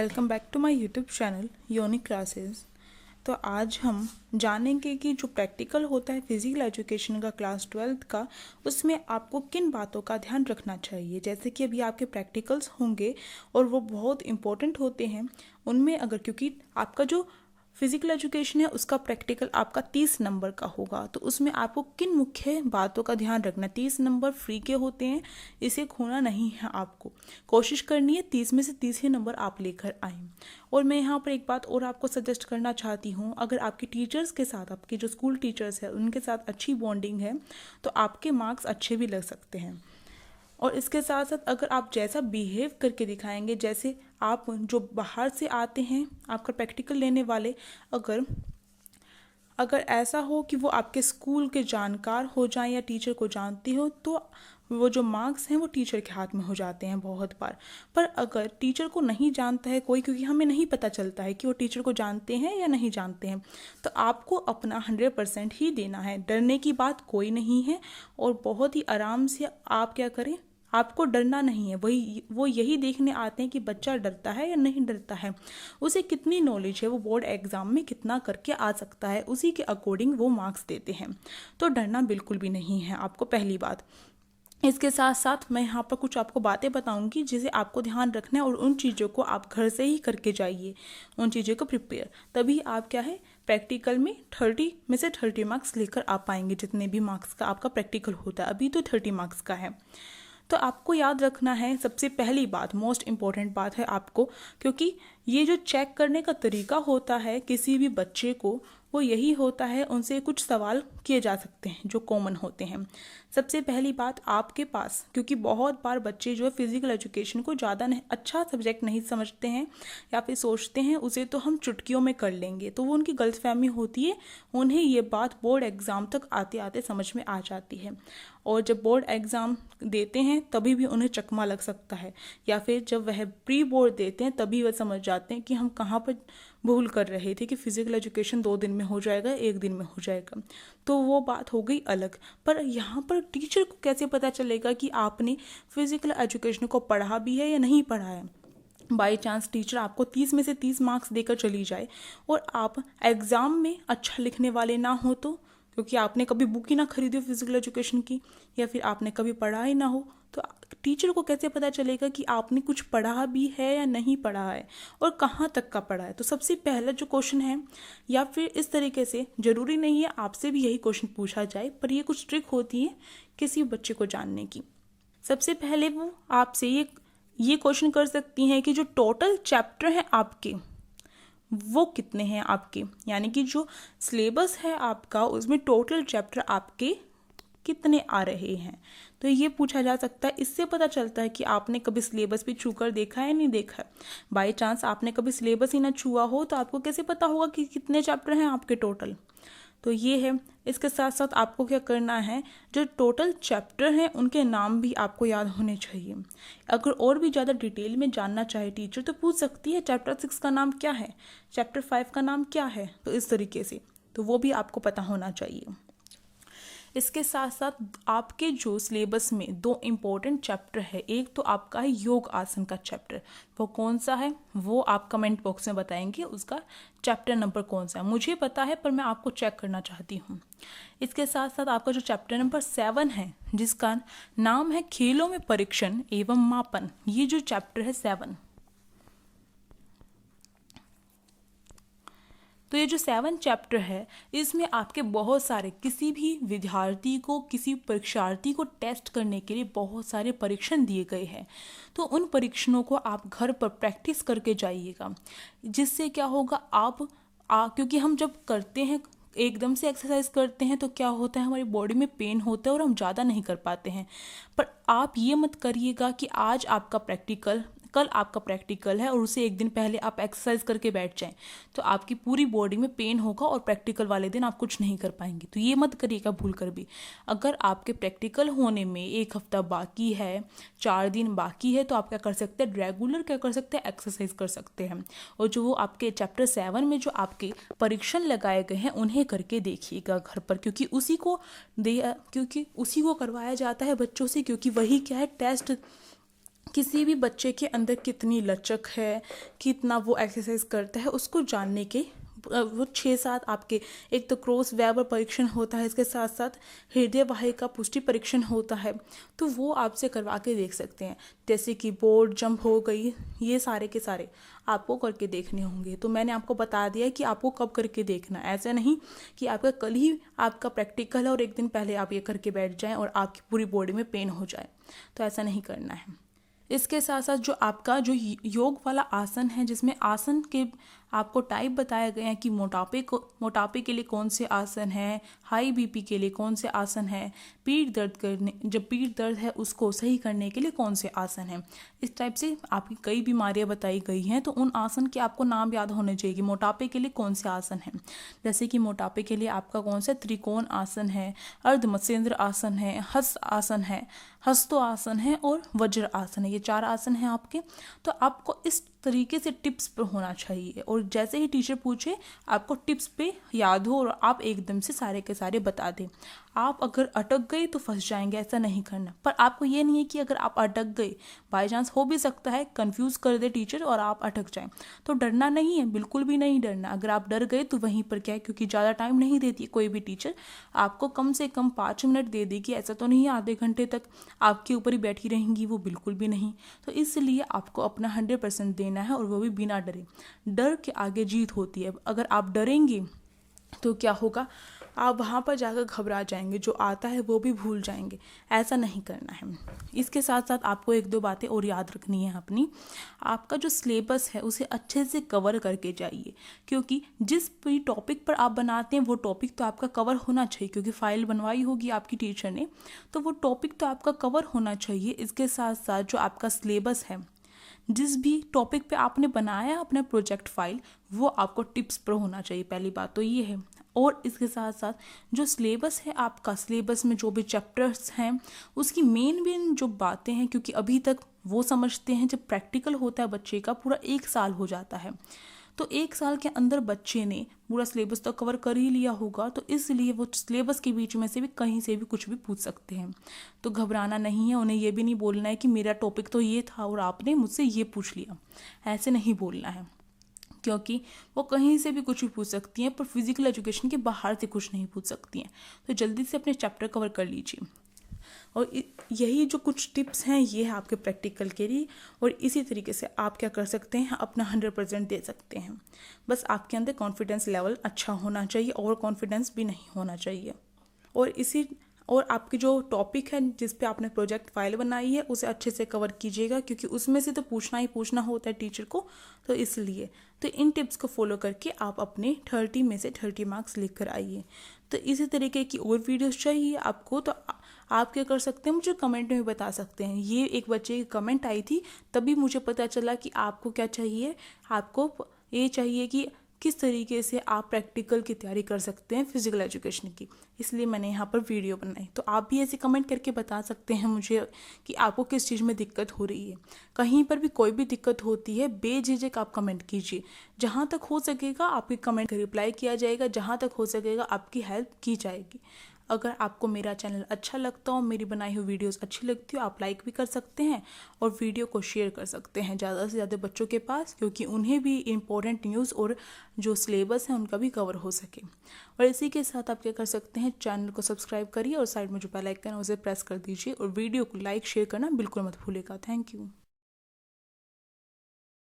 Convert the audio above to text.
Welcome back to my YouTube channel Yoni classes. तो आज हम जानेंगे कि जो प्रैक्टिकल होता है फिजिकल एजुकेशन का क्लास 12th का, उसमें आपको किन बातों का ध्यान रखना चाहिए। जैसे कि अभी आपके प्रैक्टिकल्स होंगे और वो बहुत इंपॉर्टेंट होते हैं। उनमें अगर क्योंकि आपका जो फिजिकल एजुकेशन है उसका प्रैक्टिकल आपका 30 नंबर का होगा, तो उसमें आपको किन मुख्य बातों का ध्यान रखना है। 30 नंबर फ्री के होते हैं, इसे खोना नहीं है। आपको कोशिश करनी है 30 में से 30 ही नंबर आप लेकर आएँ। और मैं यहाँ पर एक बात और आपको सजेस्ट करना चाहती हूँ, अगर आपके टीचर्स के साथ, आपके जो स्कूल टीचर्स हैं उनके साथ अच्छी बॉन्डिंग है तो आपके मार्क्स अच्छे भी लग सकते हैं। और इसके साथ साथ अगर आप जैसा बिहेव करके दिखाएंगे, जैसे आप जो बाहर से आते हैं आपका प्रैक्टिकल लेने वाले, अगर ऐसा हो कि वो आपके स्कूल के जानकार हो जाएं या टीचर को जानती हो, तो वो जो मार्क्स हैं वो टीचर के हाथ में हो जाते हैं बहुत बार। पर अगर टीचर को नहीं जानता है कोई, क्योंकि हमें नहीं पता चलता है कि वो टीचर को जानते हैं या नहीं जानते हैं, तो आपको अपना 100% ही देना है। डरने की बात कोई नहीं है और बहुत ही आराम से आप क्या करें, आपको डरना नहीं है। वो यही देखने आते हैं कि बच्चा डरता है या नहीं डरता है, उसे कितनी नॉलेज है, वो बोर्ड एग्जाम में कितना करके आ सकता है, उसी के अकॉर्डिंग वो मार्क्स देते हैं। तो डरना बिल्कुल भी नहीं है आपको, पहली बात। इसके साथ साथ मैं यहाँ पर कुछ आपको बातें बताऊंगी जिसे आपको ध्यान रखना है, और उन चीज़ों को आप घर से ही करके जाइए, उन चीज़ों को प्रिपेयर। तभी आप क्या है, प्रैक्टिकल में 30 में से 30 मार्क्स लेकर आ पाएंगे। जितने भी मार्क्स का आपका प्रैक्टिकल होता है, अभी तो 30 मार्क्स का है। तो आपको याद रखना है, सबसे पहली बात, मोस्ट इम्पॉर्टेंट बात है आपको, क्योंकि ये जो चेक करने का तरीका होता है किसी भी बच्चे को, वो यही होता है, उनसे कुछ सवाल किए जा सकते हैं जो कॉमन होते हैं। सबसे पहली बात, आपके पास, क्योंकि बहुत बार बच्चे जो है फिजिकल एजुकेशन को ज़्यादा अच्छा सब्जेक्ट नहीं समझते हैं या फिर सोचते हैं उसे तो हम चुटकियों में कर लेंगे, तो वो उनकी गलतफहमी होती है। उन्हें ये बात बोर्ड एग्ज़ाम तक आते आते समझ में आ जाती है, और जब बोर्ड एग्ज़ाम देते हैं तभी भी उन्हें चकमा लग सकता है, या फिर जब वह प्री बोर्ड देते हैं तभी वह समझ जाते हैं कि हम कहाँ पर भूल कर रहे थे कि फिजिकल एजुकेशन 2 दिन में हो जाएगा, 1 दिन में हो जाएगा। तो वो बात हो गई अलग। पर यहाँ पर टीचर को कैसे पता चलेगा कि आपने फिजिकल एजुकेशन को पढ़ा भी है या नहीं पढ़ा है। बाई चांस टीचर आपको 30 में से 30 मार्क्स देकर चली जाए और आप एग्ज़ाम में अच्छा लिखने वाले ना हो, तो क्योंकि आपने कभी बुक ही ना खरीदी हो फिजिकल एजुकेशन की, या फिर आपने कभी पढ़ा ही ना हो, तो टीचर को कैसे पता चलेगा कि आपने कुछ पढ़ा भी है या नहीं पढ़ा है और कहाँ तक का पढ़ा है। तो सबसे पहला जो क्वेश्चन है, या फिर इस तरीके से, ज़रूरी नहीं है आपसे भी यही क्वेश्चन पूछा जाए, पर ये कुछ ट्रिक होती है किसी बच्चे को जानने की। सबसे पहले वो आपसे ये क्वेश्चन कर सकती हैं कि जो टोटल चैप्टर हैं आपके, वो कितने हैं आपके, यानी कि जो सिलेबस है आपका उसमें टोटल चैप्टर आपके कितने आ रहे हैं। तो ये पूछा जा सकता है। इससे पता चलता है कि आपने कभी सिलेबस भी छू कर देखा है या नहीं देखा है। बाई चांस आपने कभी सिलेबस ही ना छुआ हो तो आपको कैसे पता होगा कि कितने चैप्टर हैं आपके टोटल। तो ये है। इसके साथ साथ आपको क्या करना है, जो टोटल चैप्टर हैं उनके नाम भी आपको याद होने चाहिए। अगर और भी ज़्यादा डिटेल में जानना चाहे टीचर तो पूछ सकती है, चैप्टर 6 का नाम क्या है, चैप्टर 5 का नाम क्या है, तो इस तरीके से, तो वो भी आपको पता होना चाहिए। इसके साथ साथ आपके जो सिलेबस में 2 इम्पोर्टेंट चैप्टर है, एक तो आपका है योग आसन का चैप्टर, वो कौन सा है वो आप कमेंट बॉक्स में बताएंगे, उसका चैप्टर नंबर कौन सा है। मुझे पता है पर मैं आपको चेक करना चाहती हूँ। इसके साथ साथ आपका जो चैप्टर नंबर 7 है, जिसका नाम है खेलों में परीक्षण एवं मापन, ये जो चैप्टर है 7, तो ये जो 7 चैप्टर है इसमें आपके बहुत सारे, किसी भी विद्यार्थी को, किसी परीक्षार्थी को टेस्ट करने के लिए बहुत सारे परीक्षण दिए गए हैं। तो उन परीक्षणों को आप घर पर प्रैक्टिस करके जाइएगा, जिससे क्या होगा, क्योंकि हम जब करते हैं एकदम से एक्सरसाइज करते हैं तो क्या होता है, हमारी बॉडी में पेन होता है और हम ज़्यादा नहीं कर पाते हैं। पर आप ये मत करिएगा कि आज आपका प्रैक्टिकल, कल आपका प्रैक्टिकल है और उसे एक दिन पहले आप एक्सरसाइज करके बैठ जाएं, तो आपकी पूरी बॉडी में पेन होगा और प्रैक्टिकल वाले दिन आप कुछ नहीं कर पाएंगे। तो ये मत करिएगा भूल कर भी। अगर आपके प्रैक्टिकल होने में 1 हफ्ता बाकी है, 4 दिन बाकी है, तो आप क्या कर सकते हैं, रेगुलर क्या कर सकते हैं, एक्सरसाइज कर सकते हैं। और जो वो आपके चैप्टर 7 में जो आपके परीक्षण लगाए गए हैं उन्हें करके देखिएगा घर पर, क्योंकि उसी को करवाया जाता है बच्चों से, क्योंकि वही क्या है, टेस्ट किसी भी बच्चे के अंदर कितनी लचक है, कितना वो एक्सरसाइज करता है, उसको जानने के वो 6-7 आपके, एक तो क्रॉस वेबर परीक्षण होता है, इसके साथ साथ हृदय वाहिका पुष्टि परीक्षण होता है, तो वो आपसे करवा के देख सकते हैं। जैसे कि बोर्ड जंप हो गई, ये सारे के सारे आपको करके देखने होंगे। तो मैंने आपको बता दिया कि आपको कब करके देखना है। ऐसा नहीं कि आपका कल ही आपका प्रैक्टिकल है और एक दिन पहले आप ये करके बैठ जाएं और आपकी पूरी बॉडी में पेन हो जाए, तो ऐसा नहीं करना है। इसके साथ साथ जो आपका जो योग वाला आसन है, जिसमें आसन के आपको टाइप बताए गए हैं कि मोटापे के लिए कौन से आसन है, हाई बीपी के लिए कौन से आसन है, जब पीठ दर्द है उसको सही करने के लिए कौन से आसन है। इस टाइप से आपकी कई बीमारियां बताई गई हैं, तो उन आसन के आपको नाम याद होने चाहिए कि मोटापे के लिए कौन से आसन है। जैसे कि मोटापे के लिए आपका कौन सा त्रिकोण आसन है, अर्ध मत्स्येंद्र आसन है, हस्त आसन है, हस्तो आसन है और वज्र आसन है। ये 4 आसन हैं आपके। तो आपको इस तरीके से टिप्स पर होना चाहिए, और जैसे ही टीचर पूछे आपको टिप्स पे याद हो और आप एकदम से सारे के सारे बता दें। आप अगर अटक गए तो फंस जाएंगे, ऐसा नहीं करना। पर आपको ये नहीं है कि अगर आप अटक गए, बाय चांस हो भी सकता है कंफ्यूज कर दे टीचर और आप अटक जाएं, तो डरना नहीं है, बिल्कुल भी नहीं डरना। अगर आप डर गए तो वहीं पर क्या है, क्योंकि ज़्यादा टाइम नहीं देती कोई भी टीचर, आपको कम से कम 5 मिनट दे देगी। ऐसा तो नहीं है आधे घंटे तक आपके ऊपर ही बैठी रहेंगी, वो बिल्कुल भी नहीं। तो इसलिए आपको अपना 100% देना है, और वो भी बिना डरे। डर के आगे जीत होती है। अगर आप डरेंगे तो क्या होगा, आप वहाँ पर जाकर घबरा जाएंगे, जो आता है वो भी भूल जाएंगे। ऐसा नहीं करना है। इसके साथ साथ आपको 1-2 बातें और याद रखनी है अपनी। आपका जो सिलेबस है उसे अच्छे से कवर करके जाइए, क्योंकि जिस भी टॉपिक पर आप बनाते हैं वो टॉपिक तो आपका कवर होना चाहिए, क्योंकि फाइल बनवाई होगी आपकी टीचर ने, तो वो टॉपिक तो आपका कवर होना चाहिए। इसके साथ साथ जो आपका सिलेबस है, जिस भी टॉपिक पे आपने बनाया अपना प्रोजेक्ट फाइल, वो आपको टिप्स पर होना चाहिए। पहली बात तो ये है। और इसके साथ साथ जो सिलेबस है आपका, सिलेबस में जो भी चैप्टर्स हैं उसकी मेन जो बातें हैं, क्योंकि अभी तक वो समझते हैं जब प्रैक्टिकल होता है बच्चे का पूरा 1 साल हो जाता है, तो 1 साल के अंदर बच्चे ने पूरा सिलेबस तो कवर कर ही लिया होगा, तो इसलिए वो सिलेबस के बीच में से भी कहीं से भी कुछ भी पूछ सकते हैं। तो घबराना नहीं है, उन्हें ये भी नहीं बोलना है कि मेरा टॉपिक तो ये था और आपने मुझसे ये पूछ लिया, ऐसे नहीं बोलना है, क्योंकि वो कहीं से भी कुछ भी पूछ सकती हैं, पर फिजिकल एजुकेशन के बाहर से कुछ नहीं पूछ सकती हैं। तो जल्दी से अपने चैप्टर कवर कर लीजिए। और यही जो कुछ टिप्स हैं ये है आपके प्रैक्टिकल के लिए, और इसी तरीके से आप क्या कर सकते हैं, अपना 100% दे सकते हैं। बस आपके अंदर कॉन्फिडेंस लेवल अच्छा होना चाहिए, ओवर कॉन्फिडेंस भी नहीं होना चाहिए। और आपकी जो टॉपिक है जिस पे आपने प्रोजेक्ट फाइल बनाई है उसे अच्छे से कवर कीजिएगा, क्योंकि उसमें से तो पूछना ही पूछना होता है टीचर को, तो इसलिए तो इन टिप्स को फॉलो करके आप अपने 30 में से 30 मार्क्स लेकर कर आइए। तो इसी तरीके की और वीडियोस चाहिए आपको तो आप क्या कर सकते हैं, मुझे कमेंट में बता सकते हैं। ये एक बच्चे की कमेंट आई थी, तभी मुझे पता चला कि आपको क्या चाहिए। आपको ये चाहिए कि किस तरीके से आप प्रैक्टिकल की तैयारी कर सकते हैं फिजिकल एजुकेशन की, इसलिए मैंने यहाँ पर वीडियो बनाई। तो आप भी ऐसे कमेंट करके बता सकते हैं मुझे कि आपको किस चीज़ में दिक्कत हो रही है। कहीं पर भी कोई भी दिक्कत होती है बेझिझक आप कमेंट कीजिए, जहाँ तक हो सकेगा आपके कमेंट का रिप्लाई किया जाएगा, जहाँ तक हो सकेगा आपकी हेल्प की जाएगी। अगर आपको मेरा चैनल अच्छा लगता हो, मेरी बनाई हुई वीडियोस अच्छी लगती हो, आप लाइक भी कर सकते हैं और वीडियो को शेयर कर सकते हैं ज़्यादा से ज़्यादा बच्चों के पास, क्योंकि उन्हें भी इम्पोर्टेंट न्यूज़ और जो सिलेबस है उनका भी कवर हो सके। और इसी के साथ आप क्या कर सकते हैं, चैनल को सब्सक्राइब करिए और साइड में जो बेल आइकन है उसे प्रेस कर दीजिए, और वीडियो को लाइक शेयर करना बिल्कुल मत भूलिएगा। Thank you.